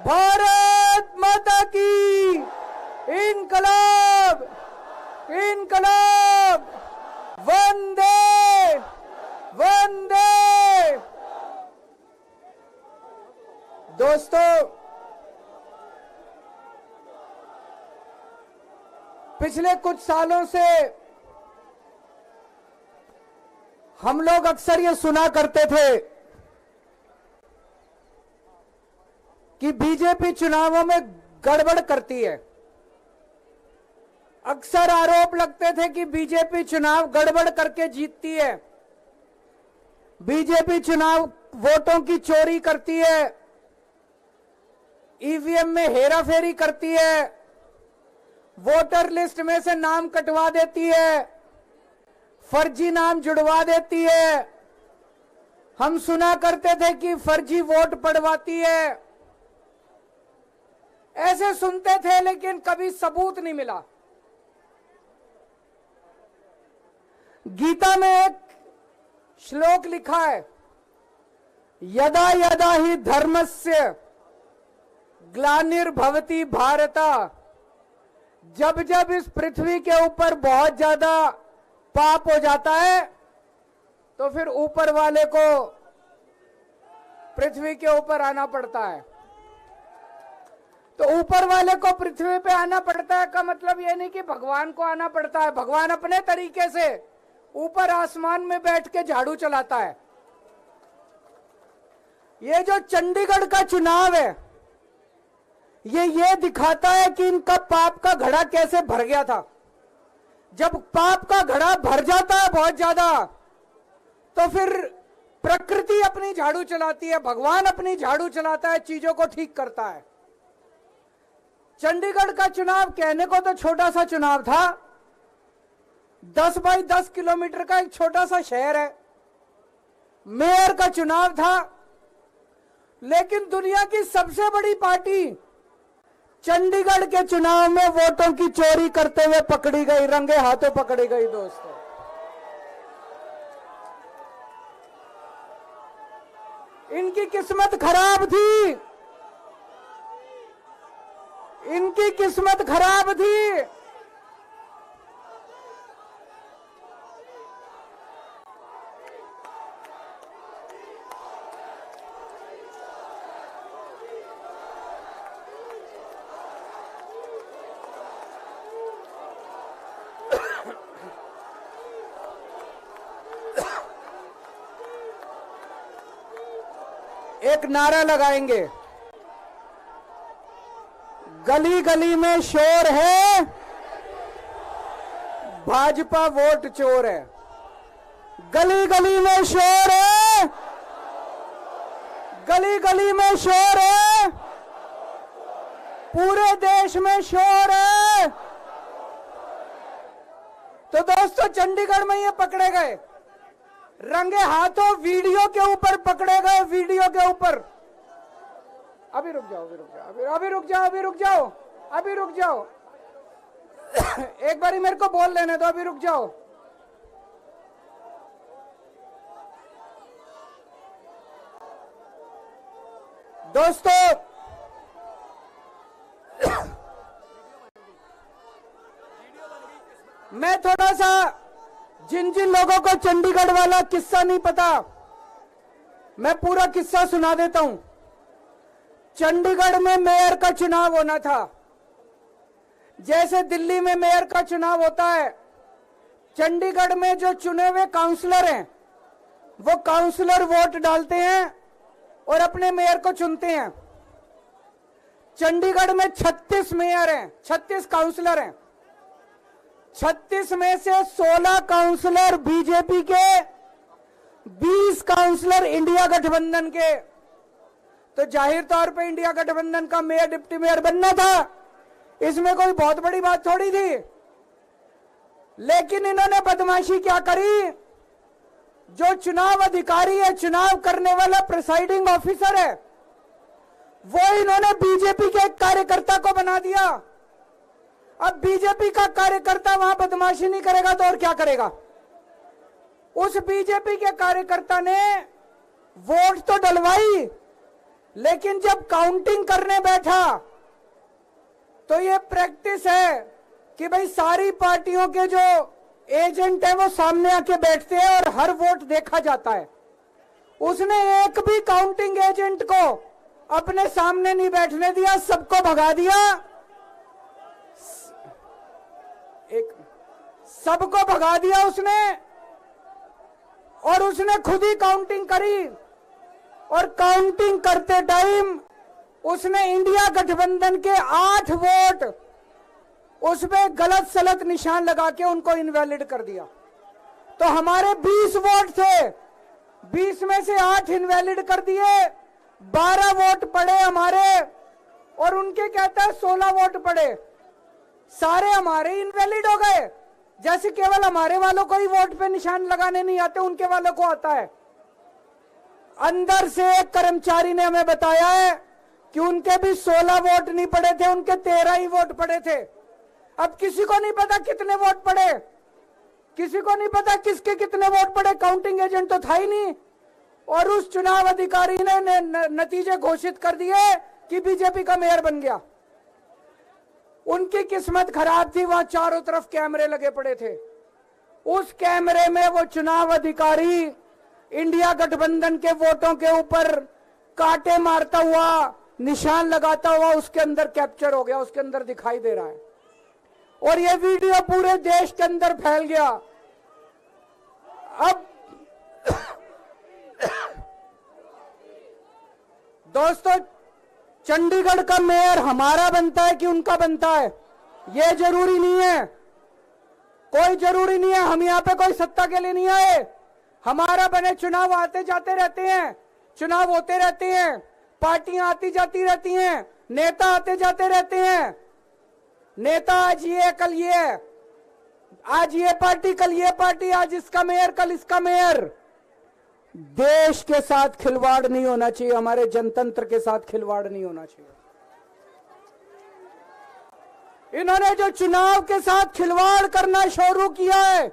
भारत माता की इनकलाब इनकलाब वंदे वंदे। दोस्तों, पिछले कुछ सालों से हम लोग अक्सर ये सुना करते थे कि बीजेपी चुनावों में गड़बड़ करती है। अक्सर आरोप लगते थे कि बीजेपी चुनाव गड़बड़ करके जीतती है, बीजेपी चुनाव वोटों की चोरी करती है, ईवीएम में हेराफेरी करती है, वोटर लिस्ट में से नाम कटवा देती है, फर्जी नाम जुड़वा देती है। हम सुना करते थे कि फर्जी वोट पड़वाती है। ऐसे सुनते थे, लेकिन कभी सबूत नहीं मिला। गीता में एक श्लोक लिखा है, यदा यदा ही धर्मस्य ग्लानिर्भवति भारत। जब जब इस पृथ्वी के ऊपर बहुत ज्यादा पाप हो जाता है तो फिर ऊपर वाले को पृथ्वी के ऊपर आना पड़ता है। तो ऊपर वाले को पृथ्वी पे आना पड़ता है का मतलब यह नहीं कि भगवान को आना पड़ता है। भगवान अपने तरीके से ऊपर आसमान में बैठ के झाड़ू चलाता है। ये जो चंडीगढ़ का चुनाव है, ये दिखाता है कि इनका पाप का घड़ा कैसे भर गया था। जब पाप का घड़ा भर जाता है बहुत ज्यादा, तो फिर प्रकृति अपनी झाड़ू चलाती है, भगवान अपनी झाड़ू चलाता है, चीजों को ठीक करता है। चंडीगढ़ का चुनाव कहने को तो छोटा सा चुनाव था, 10 बाई 10 किलोमीटर का एक छोटा सा शहर है, मेयर का चुनाव था, लेकिन दुनिया की सबसे बड़ी पार्टी चंडीगढ़ के चुनाव में वोटों की चोरी करते हुए पकड़ी गई, रंगे हाथों पकड़ी गई। दोस्तों, इनकी किस्मत खराब थी, इनकी किस्मत खराब थी। एक नारा लगाएंगे, गली गली में शोर है, भाजपा वोट चोर है। गली गली में शोर है, गली गली में शोर है, पूरे देश में शोर है। तो दोस्तों, चंडीगढ़ में ये पकड़े गए, रंगे हाथों वीडियो के ऊपर पकड़े गए, वीडियो के ऊपर। अभी रुक जाओ, अभी रुक जाओ, अभी रुक जाओ, अभी रुक जाओ, अभी रुक जाओ। एक बारी मेरे को बोल लेने दो, अभी रुक जाओ। दोस्तों, मैं थोड़ा सा जिन जिन लोगों को चंडीगढ़ वाला किस्सा नहीं पता, मैं पूरा किस्सा सुना देता हूं। चंडीगढ़ में मेयर का चुनाव होना था, जैसे दिल्ली में मेयर का चुनाव होता है। चंडीगढ़ में जो चुने हुए काउंसलर हैं, वो काउंसलर वोट डालते हैं और अपने मेयर को चुनते हैं। चंडीगढ़ में 36 मेयर हैं, 36 काउंसलर हैं। 36 में से 16 काउंसलर बीजेपी के, 20 काउंसलर इंडिया गठबंधन के। तो जाहिर तौर पे इंडिया गठबंधन का मेयर डिप्टी मेयर बनना था, इसमें कोई बहुत बड़ी बात थोड़ी थी। लेकिन इन्होंने बदमाशी क्या करी, जो चुनाव अधिकारी है, चुनाव करने वाला प्रिसाइडिंग ऑफिसर है, वो इन्होंने बीजेपी के एक कार्यकर्ता को बना दिया। अब बीजेपी का कार्यकर्ता वहां बदमाशी नहीं करेगा तो और क्या करेगा। उस बीजेपी के कार्यकर्ता ने वोट तो डलवाई, लेकिन जब काउंटिंग करने बैठा तो ये प्रैक्टिस है कि भाई सारी पार्टियों के जो एजेंट है वो सामने आके बैठते हैं और हर वोट देखा जाता है। उसने एक भी काउंटिंग एजेंट को अपने सामने नहीं बैठने दिया, सबको भगा दिया। सबको भगा दिया उसने, और उसने खुद ही काउंटिंग करी। और काउंटिंग करते टाइम उसने इंडिया गठबंधन के 8 वोट उसमें गलत सलत निशान लगा के उनको इनवैलिड कर दिया। तो हमारे 20 वोट थे, 20 में से 8 इनवैलिड कर दिए, 12 वोट पड़े हमारे, और उनके कहता है 16 वोट पड़े। सारे हमारे इनवैलिड हो गए, जैसे केवल हमारे वालों को ही वोट पे निशान लगाने नहीं आते, उनके वालों को आता है। अंदर से एक कर्मचारी ने हमें बताया है कि उनके भी 16 वोट नहीं पड़े थे, उनके 13 ही वोट पड़े थे। अब किसी को नहीं पता कितने वोट पड़े, किसी को नहीं पता किसके कितने वोट पड़े, काउंटिंग एजेंट तो था ही नहीं। और उस चुनाव अधिकारी ने नतीजे घोषित कर दिए कि बीजेपी का मेयर बन गया। उनकी किस्मत खराब थी, वहां चारों तरफ कैमरे लगे पड़े थे। उस कैमरे में वो चुनाव अधिकारी इंडिया गठबंधन के वोटों के ऊपर कांटे मारता हुआ, निशान लगाता हुआ उसके अंदर कैप्चर हो गया, उसके अंदर दिखाई दे रहा है। और ये वीडियो पूरे देश के अंदर फैल गया। अब दोस्तों, चंडीगढ़ का मेयर हमारा बनता है कि उनका बनता है, ये जरूरी नहीं है, कोई जरूरी नहीं है। हम यहाँ पे कोई सत्ता के लिए नहीं आए। हमारा बने, चुनाव आते जाते रहते हैं, चुनाव होते रहते हैं, पार्टियां आती जाती रहती हैं, नेता आते जाते रहते हैं। नेता आज ये कल ये, आज ये पार्टी कल ये पार्टी, आज इसका मेयर कल इसका मेयर। देश के साथ खिलवाड़ नहीं होना चाहिए, हमारे जनतंत्र के साथ खिलवाड़ नहीं होना चाहिए। इन्होंने जो चुनाव के साथ खिलवाड़ करना शुरू किया है,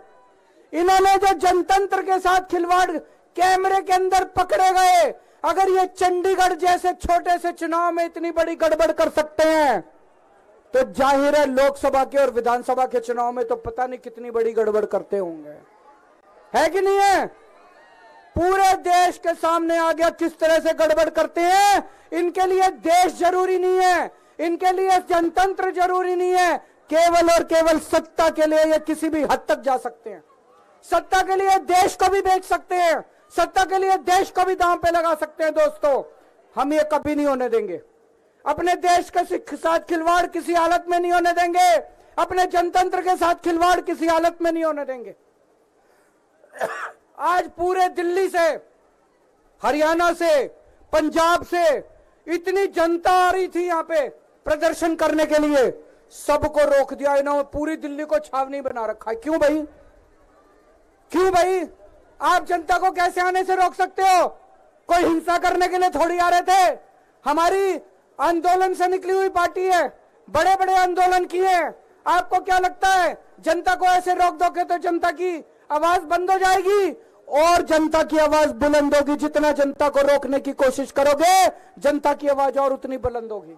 इन्होंने जो जनतंत्र के साथ खिलवाड़, कैमरे के अंदर पकड़े गए। अगर ये चंडीगढ़ जैसे छोटे से चुनाव में इतनी बड़ी गड़बड़ कर सकते हैं, तो जाहिर है लोकसभा के और विधानसभा के चुनाव में तो पता नहीं कितनी बड़ी गड़बड़ करते होंगे, है कि नहीं है? पूरे देश के सामने आ गया किस तरह से गड़बड़ करते हैं। इनके लिए देश जरूरी नहीं है, इनके लिए जनतंत्र जरूरी नहीं है, केवल और केवल सत्ता के लिए ये किसी भी हद तक जा सकते हैं। सत्ता के लिए देश को भी बेच सकते हैं, सत्ता के लिए देश को भी दांव पे लगा सकते हैं। दोस्तों, हम ये कभी नहीं होने देंगे। अपने देश के साथ खिलवाड़ किसी हालत में नहीं होने देंगे, अपने जनतंत्र के साथ खिलवाड़ किसी हालत में नहीं होने देंगे। आज पूरे दिल्ली से, हरियाणा से, पंजाब से इतनी जनता आ रही थी यहाँ पे प्रदर्शन करने के लिए, सबको रोक दिया इन्होंने। पूरी दिल्ली को छावनी बना रखा है। क्यों भाई, क्यों भाई? आप जनता को कैसे आने से रोक सकते हो? कोई हिंसा करने के लिए थोड़ी आ रहे थे। हमारी आंदोलन से निकली हुई पार्टी है, बड़े बड़े आंदोलन किए। आपको क्या लगता है जनता को ऐसे रोक दोगे तो जनता की आवाज बंद हो जाएगी? और जनता की आवाज बुलंद होगी। जितना जनता को रोकने की कोशिश करोगे, जनता की आवाज और उतनी बुलंद होगी।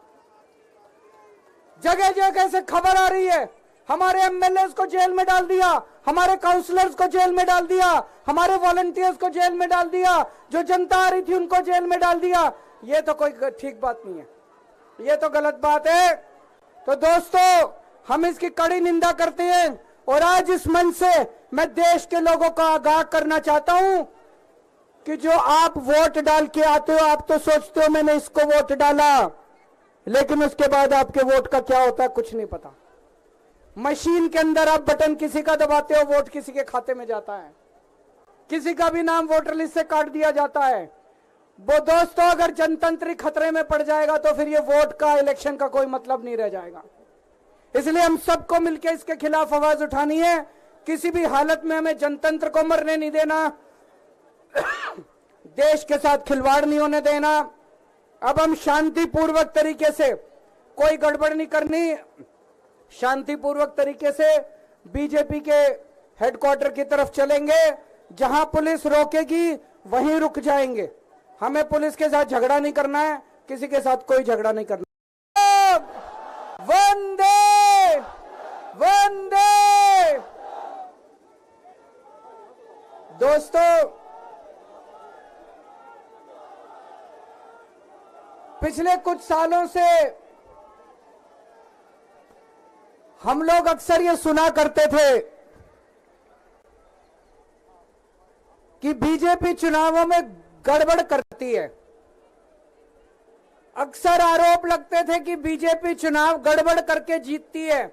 जगह जगह से खबर आ रही है, हमारे एमएलए को जेल में डाल दिया, हमारे काउंसलर्स को जेल में डाल दिया, हमारे वॉलंटियर्स को जेल में डाल दिया, जो जनता आ रही थी उनको जेल में डाल दिया। ये तो कोई ठीक बात नहीं है, ये तो गलत बात है। तो दोस्तों, हम इसकी कड़ी निंदा करते हैं। और आज इस मंच से मैं देश के लोगों को आगाह करना चाहता हूं कि जो आप वोट डाल के आते हो, आप तो सोचते हो मैंने इसको वोट डाला, लेकिन उसके बाद आपके वोट का क्या होता है कुछ नहीं पता। मशीन के अंदर आप बटन किसी का दबाते हो, वोट किसी के खाते में जाता है, किसी का भी नाम वोटर लिस्ट से काट दिया जाता है। वो दोस्तों, अगर जनतंत्र खतरे में पड़ जाएगा तो फिर ये वोट का, इलेक्शन का कोई मतलब नहीं रह जाएगा। इसलिए हम सबको मिलकर इसके खिलाफ आवाज उठानी है। किसी भी हालत में हमें जनतंत्र को मरने नहीं देना, देश के साथ खिलवाड़ नहीं होने देना। अब हम शांतिपूर्वक तरीके से, कोई गड़बड़ नहीं करनी, शांतिपूर्वक तरीके से बीजेपी के हेडक्वार्टर की तरफ चलेंगे। जहां पुलिस रोकेगी वहीं रुक जाएंगे। हमें पुलिस के साथ झगड़ा नहीं करना है, किसी के साथ कोई झगड़ा नहीं करना। वंदे वंदे। दोस्तों, पिछले कुछ सालों से हम लोग अक्सर ये सुना करते थे कि बीजेपी चुनावों में गड़बड़ करती है। अक्सर आरोप लगते थे कि बीजेपी चुनाव गड़बड़ करके जीतती है,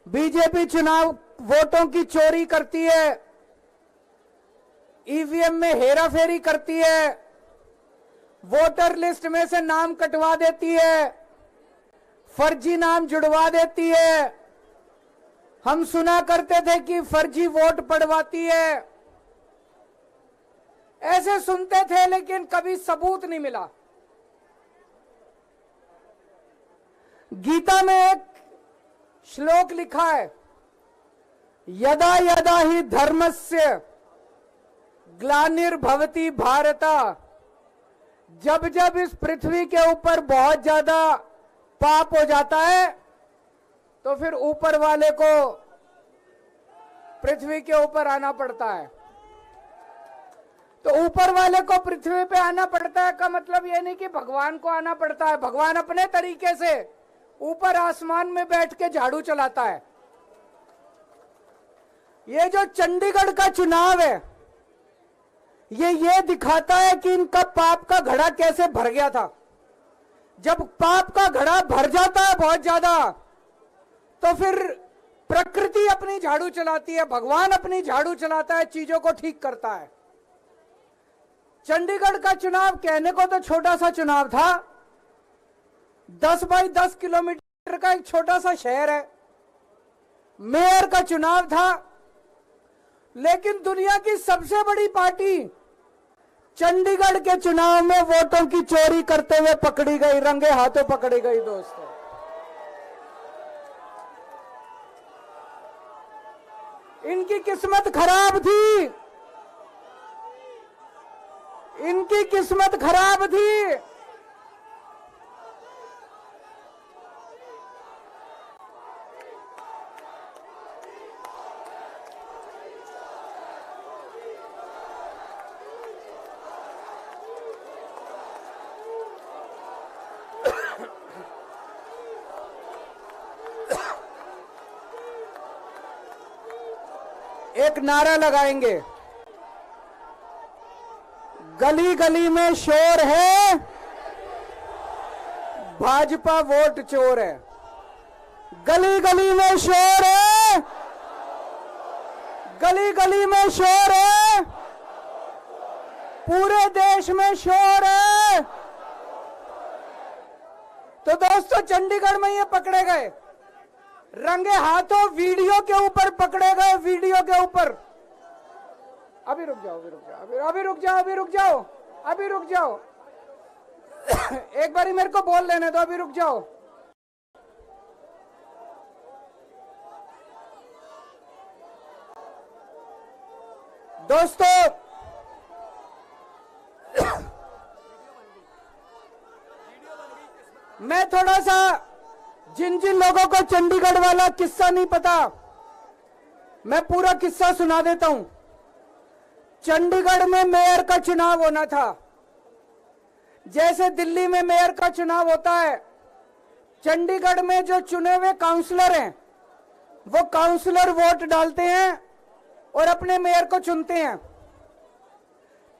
बीजेपी चुनाव वोटों की चोरी करती है, ईवीएम में हेराफेरी करती है, वोटर लिस्ट में से नाम कटवा देती है, फर्जी नाम जुड़वा देती है। हम सुना करते थे कि फर्जी वोट पड़वाती है। ऐसे सुनते थे, लेकिन कभी सबूत नहीं मिला। गीता में एक श्लोक लिखा है, यदा यदा ही धर्मस्य ग्लानिर्भवति भारत। जब जब इस पृथ्वी के ऊपर बहुत ज्यादा पाप हो जाता है तो फिर ऊपर वाले को पृथ्वी के ऊपर आना पड़ता है। तो ऊपर वाले को पृथ्वी पे आना पड़ता है का मतलब यह नहीं कि भगवान को आना पड़ता है। भगवान अपने तरीके से ऊपर आसमान में बैठ के झाड़ू चलाता है। ये जो चंडीगढ़ का चुनाव है, ये दिखाता है कि इनका पाप का घड़ा कैसे भर गया था। जब पाप का घड़ा भर जाता है बहुत ज्यादा, तो फिर प्रकृति अपनी झाड़ू चलाती है, भगवान अपनी झाड़ू चलाता है, चीजों को ठीक करता है। चंडीगढ़ का चुनाव कहने को तो छोटा सा चुनाव था, 10 बाई 10 किलोमीटर का एक छोटा सा शहर है, मेयर का चुनाव था। लेकिन दुनिया की सबसे बड़ी पार्टी चंडीगढ़ के चुनाव में वोटों की चोरी करते हुए पकड़ी गई, रंगे हाथों पकड़ी गई। दोस्तों, इनकी किस्मत खराब थी, इनकी किस्मत खराब थी। एक नारा लगाएंगे, गली गली में शोर है, भाजपा वोट चोर है। गली गली में शोर है, गली गली में शोर है, पूरे देश में शोर है। तो दोस्तों, चंडीगढ़ में ये पकड़े गए, रंगे हाथों वीडियो के ऊपर पकड़े गए, वीडियो के ऊपर। अभी रुक जाओ, अभी रुक जाओ, अभी रुक जाओ, अभी रुक जाओ, अभी रुक जाओ। एक बारी मेरे को बोल लेने दो, अभी रुक जाओ। दोस्तों, मैं थोड़ा सा, जिन जिन लोगों को चंडीगढ़ वाला किस्सा नहीं पता, मैं पूरा किस्सा सुना देता हूं। चंडीगढ़ में मेयर का चुनाव होना था, जैसे दिल्ली में मेयर का चुनाव होता है। चंडीगढ़ में जो चुने हुए काउंसलर हैं, वो काउंसलर वोट डालते हैं और अपने मेयर को चुनते हैं।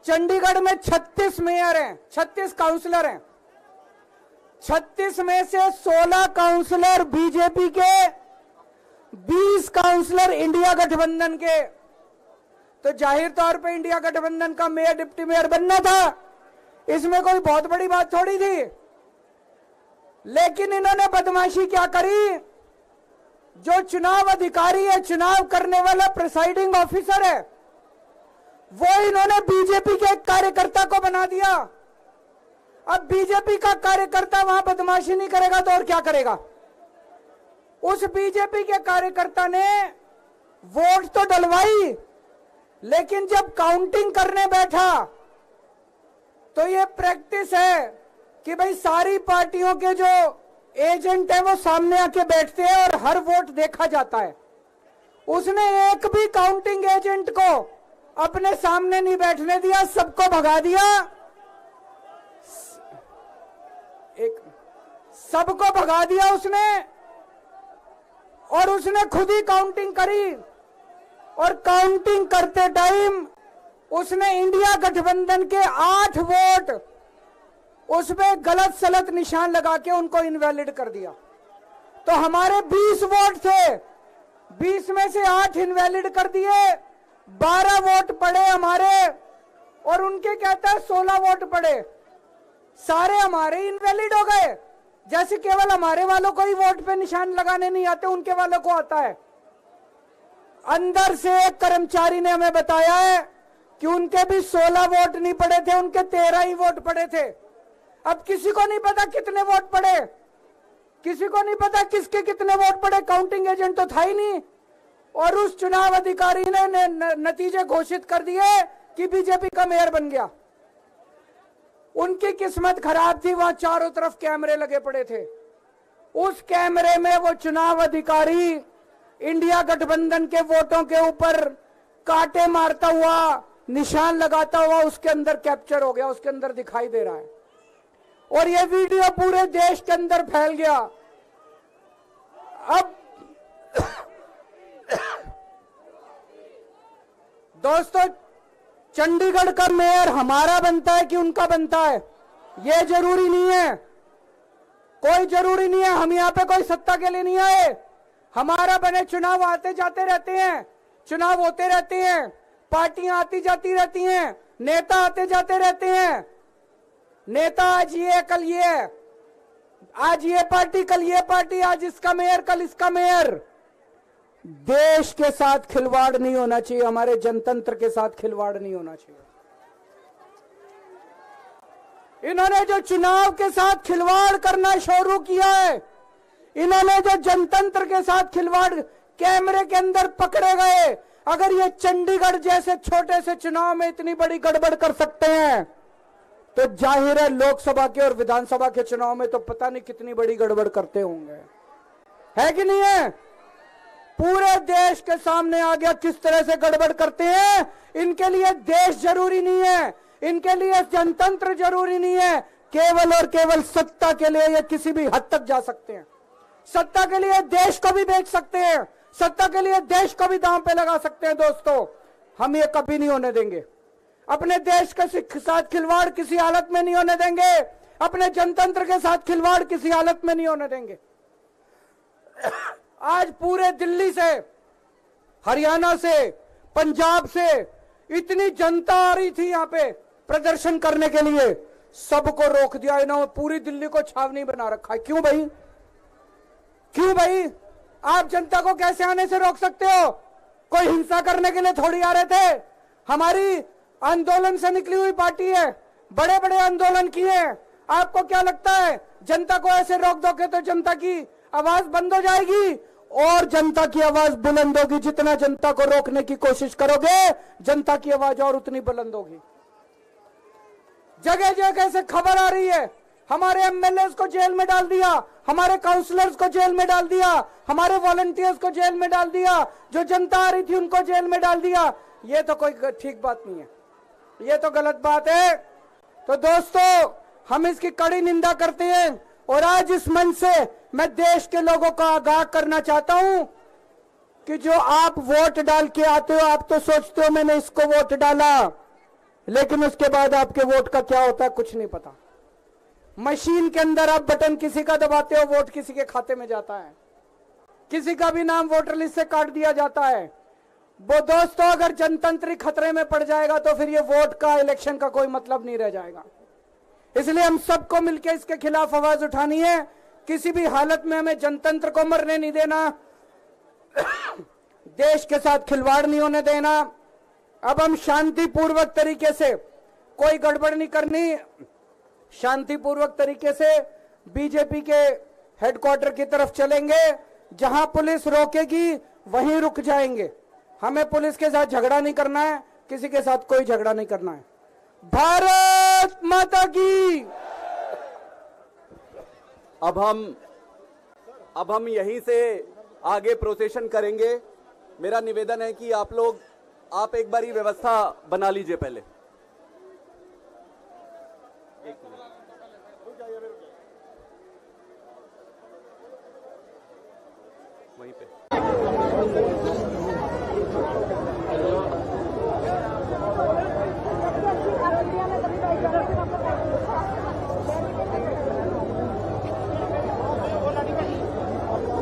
चंडीगढ़ में 36 मेयर हैं, 36 काउंसलर हैं। 36 में से 16 काउंसलर बीजेपी के, 20 काउंसलर इंडिया गठबंधन के। तो जाहिर तौर पे इंडिया गठबंधन का मेयर डिप्टी मेयर बनना था, इसमें कोई बहुत बड़ी बात थोड़ी थी। लेकिन इन्होंने बदमाशी क्या करी, जो चुनाव अधिकारी है, चुनाव करने वाला प्रिसाइडिंग ऑफिसर है, वो इन्होंने बीजेपी के एक कार्यकर्ता को बना दिया। अब बीजेपी का कार्यकर्ता वहां बदमाशी नहीं करेगा तो और क्या करेगा। उस बीजेपी के कार्यकर्ता ने वोट तो डलवाई, लेकिन जब काउंटिंग करने बैठा तो ये प्रैक्टिस है कि भाई सारी पार्टियों के जो एजेंट है वो सामने आके बैठते हैं और हर वोट देखा जाता है। उसने एक भी काउंटिंग एजेंट को अपने सामने नहीं बैठने दिया, सबको भगा दिया, सबको भगा दिया उसने, और उसने खुद ही काउंटिंग करी। और काउंटिंग करते टाइम उसने इंडिया गठबंधन के 8 वोट उसमें गलत सलत निशान लगा के उनको इनवैलिड कर दिया। तो हमारे 20 वोट थे, 20 में से 8 इनवैलिड कर दिए, 12 वोट पड़े हमारे, और उनके कहता है 16 वोट पड़े, सारे हमारे इनवैलिड हो गए। जैसे केवल हमारे वालों को ही वोट पे निशान लगाने नहीं आते, उनके वालों को आता है। अंदर से एक कर्मचारी ने हमें बताया है कि उनके भी 16 वोट नहीं पड़े थे, उनके 13 ही वोट पड़े थे। अब किसी को नहीं पता कितने वोट पड़े, किसी को नहीं पता किसके कितने वोट पड़े, काउंटिंग एजेंट तो था ही नहीं। और उस चुनाव अधिकारी ने नतीजे घोषित कर दिए कि बीजेपी का मेयर बन गया। उनकी किस्मत खराब थी, वहां चारों तरफ कैमरे लगे पड़े थे। उस कैमरे में वो चुनाव अधिकारी इंडिया गठबंधन के वोटों के ऊपर कांटे मारता हुआ, निशान लगाता हुआ उसके अंदर कैप्चर हो गया, उसके अंदर दिखाई दे रहा है। और ये वीडियो पूरे देश के अंदर फैल गया। अब दोस्तों, चंडीगढ़ का मेयर हमारा बनता है कि उनका बनता है, ये जरूरी नहीं है, कोई जरूरी नहीं है। हम यहाँ पे कोई सत्ता के लिए नहीं आए, हमारा बने। चुनाव आते जाते रहते हैं, चुनाव होते रहते हैं, पार्टियां आती जाती रहती हैं, नेता आते जाते रहते हैं। नेता आज ये कल ये, आज ये पार्टी कल ये पार्टी, आज इसका मेयर कल इसका मेयर। देश के साथ खिलवाड़ नहीं होना चाहिए, हमारे जनतंत्र के साथ खिलवाड़ नहीं होना चाहिए। इन्होंने जो चुनाव के साथ खिलवाड़ करना शुरू किया है, इन्होंने जो जनतंत्र के साथ खिलवाड़, कैमरे के अंदर पकड़े गए। अगर ये चंडीगढ़ जैसे छोटे से चुनाव में इतनी बड़ी गड़बड़ कर सकते हैं, तो जाहिर है लोकसभा के और विधानसभा के चुनाव में तो पता नहीं कितनी बड़ी गड़बड़ करते होंगे, है कि नहीं है? पूरे देश के सामने आ गया किस तरह से गड़बड़ करते हैं। इनके लिए देश जरूरी नहीं है, इनके लिए जनतंत्र जरूरी नहीं है, केवल और केवल सत्ता के लिए ये किसी भी हद तक जा सकते हैं। सत्ता के लिए देश को भी बेच सकते हैं, सत्ता के लिए देश को भी दांव पे लगा सकते हैं। दोस्तों, हम ये कभी नहीं होने देंगे। अपने देश के साथ खिलवाड़ किसी हालत में नहीं होने देंगे, अपने जनतंत्र के साथ खिलवाड़ किसी हालत में नहीं होने देंगे। आज पूरे दिल्ली से, हरियाणा से, पंजाब से इतनी जनता आ रही थी यहाँ पे प्रदर्शन करने के लिए, सबको रोक दिया इन्होंने। पूरी दिल्ली को छावनी बना रखा है। क्यों भाई, क्यों भाई? आप जनता को कैसे आने से रोक सकते हो? कोई हिंसा करने के लिए थोड़ी आ रहे थे। हमारी आंदोलन से निकली हुई पार्टी है, बड़े बड़े आंदोलन किए हैं। आपको क्या लगता है जनता को ऐसे रोक दोगे तो जनता की आवाज बंद हो जाएगी? और जनता की आवाज बुलंद होगी। जितना जनता को रोकने की कोशिश करोगे, जनता की आवाज और उतनी बुलंद होगी। जगह जगह से खबर आ रही है, हमारे एमएलए को जेल में डाल दिया, हमारे काउंसलर्स को जेल में डाल दिया, हमारे वॉलंटियर्स को जेल में डाल दिया, जो जनता आ रही थी उनको जेल में डाल दिया। ये तो कोई ठीक बात नहीं है, ये तो गलत बात है। तो दोस्तों, हम इसकी कड़ी निंदा करते हैं। और आज इस मंच से मैं देश के लोगों को आगाह करना चाहता हूं कि जो आप वोट डाल के आते हो, आप तो सोचते हो मैंने इसको वोट डाला, लेकिन उसके बाद आपके वोट का क्या होता है कुछ नहीं पता। मशीन के अंदर आप बटन किसी का दबाते हो, वोट किसी के खाते में जाता है, किसी का भी नाम वोटर लिस्ट से काट दिया जाता है। वो दोस्तों, अगर जनतंत्र खतरे में पड़ जाएगा तो फिर ये वोट का, इलेक्शन का कोई मतलब नहीं रह जाएगा। इसलिए हम सबको मिलकर इसके खिलाफ आवाज उठानी है। किसी भी हालत में हमें जनतंत्र को मरने नहीं देना, देश के साथ खिलवाड़ नहीं होने देना। अब हम शांतिपूर्वक तरीके से, कोई गड़बड़ नहीं करनी, शांतिपूर्वक तरीके से बीजेपी के हेडक्वार्टर की तरफ चलेंगे। जहां पुलिस रोकेगी वहीं रुक जाएंगे। हमें पुलिस के साथ झगड़ा नहीं करना है, किसी के साथ कोई झगड़ा नहीं करना है। भारत माता की, अब हम यहीं से आगे प्रोसेशन करेंगे। मेरा निवेदन है कि आप एक बारी व्यवस्था बना लीजिए पहले। वहीं पे